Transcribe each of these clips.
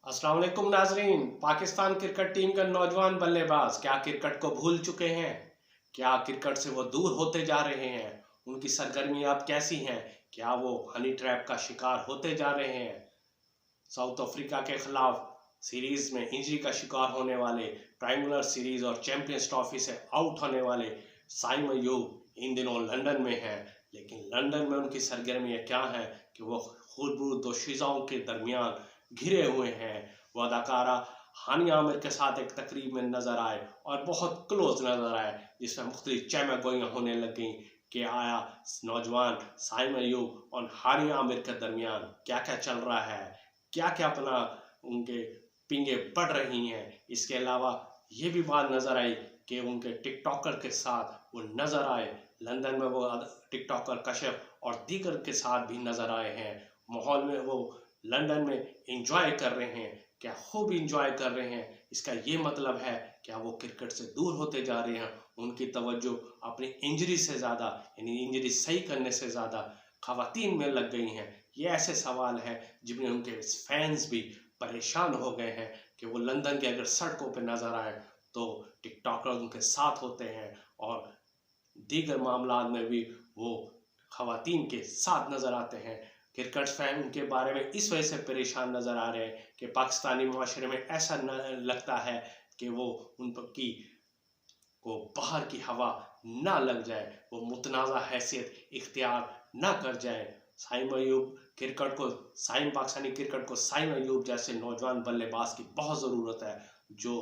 अस्सलाम वालेकुम नाजरीन। पाकिस्तान क्रिकेट टीम के नौजवान बल्लेबाज क्या क्रिकेट को भूल चुके हैं? क्या क्रिकेट से वो दूर होते जा रहे हैं? उनकी सरगर्मी अब कैसी हैं? क्या वो हनी ट्रैप का शिकार होते जा रहे हैं? साउथ अफ्रीका के खिलाफ सीरीज में इंजरी का शिकार होने वाले, ट्रायंगुलर सीरीज और चैंपियंस ट्रॉफी से आउट होने वाले साइम अयूब इन दिनों लंदन में हैं। लेकिन लंदन में उनकी सरगर्मियाँ क्या हैं कि वो खुरबू दोशीज़ाओं के दरमियान घिरे हुए हैं। वो अदाकारा हानिया आमिर के साथ एक तकरीब में नजर आए और बहुत क्लोज नजर आए, जिसमें मुख्तलिफ चहमगोइयाँ होने लग गई कि आया नौजवान साइम अयूब और हानिया आमिर के दरमियान क्या क्या चल रहा है, क्या क्या अपना उनके पिंगे पड़ रही हैं। इसके अलावा ये भी बात नज़र आई कि उनके टिकटॉकर के साथ वो नज़र आए। लंदन में वो टिकटॉकर कश्यप और दीगर के साथ भी नज़र आए हैं। माहौल में वो लंदन में इंजॉय कर रहे हैं, क्या खूब इंजॉय कर रहे हैं। इसका ये मतलब है क्या वो क्रिकेट से दूर होते जा रहे हैं? उनकी तवज्जो अपनी इंजरी से ज़्यादा, यानी इंजरी सही करने से ज़्यादा खवातीन में लग गई हैं। ये ऐसे सवाल हैं जिनमें उनके फैंस भी परेशान हो गए हैं कि वो लंदन के अगर सड़कों पर नज़र आए तो टिकटॉकर उनके साथ होते हैं और दीगर मामला में भी वो खवातीन के साथ नज़र आते हैं। क्रिकेट फैन उनके बारे में इस वजह से परेशान नज़र आ रहे हैं कि पाकिस्तानी माशरे में ऐसा न लगता है कि वो उनकी को बाहर की हवा ना लग जाए, वो मुतनाज़ा हैसियत इख्तियार ना कर जाए। साइम अयूब क्रिकेट को साइम पाकिस्तानी क्रिकेट को साइम अयूब जैसे नौजवान बल्लेबाज की बहुत ज़रूरत है, जो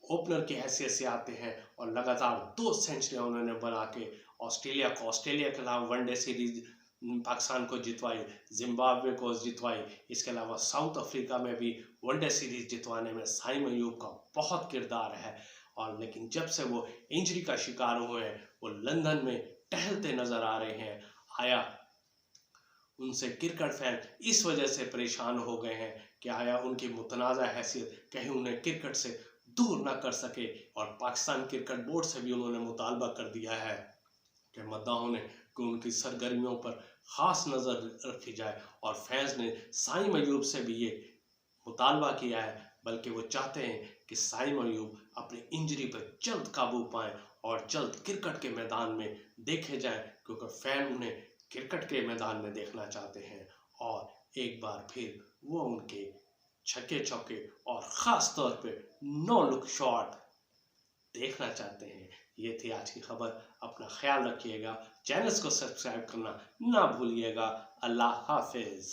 ओपनर की हैसियत से आते हैं और लगातार 2 सेंचुरियाँ उन्होंने बना के ऑस्ट्रेलिया के खिलाफ वनडे सीरीज पाकिस्तान को जितवाई, जिम्बाब्वे को जितवाई। इसके अलावा साउथ अफ्रीका में भी वनडे सीरीज जितवाने में साइम अयूब का बहुत किरदार है। और लेकिन जब से वो इंजरी का शिकार हुए हैं, वो लंदन में टहलते नजर आ रहे हैं। आया उनसे क्रिकेट फैन इस वजह से परेशान हो गए हैं कि आया उनकी मुतनाज़ा हैसियत कहीं उन्हें क्रिकेट से दूर ना कर सके। और पाकिस्तान क्रिकेट बोर्ड से भी उन्होंने मुतालबा कर दिया है कि मद्दाहों ने कि उनकी सरगर्मियों पर ख़ास नज़र रखी जाए। और फैंस ने साइम अयूब से भी ये मुतालबा किया है, बल्कि वो चाहते हैं कि साइम अयूब अपनी इंजरी पर जल्द काबू पाएँ और जल्द क्रिकेट के मैदान में देखे जाएं, क्योंकि फ़ैन उन्हें क्रिकेट के मैदान में देखना चाहते हैं और एक बार फिर वो उनके छक्के चौके और ख़ास तौर पे नो लुक शॉट देखना चाहते हैं। ये थी आज की खबर। अपना ख्याल रखिएगा, चैनल्स को सब्सक्राइब करना ना भूलिएगा। अल्लाह हाफिज़।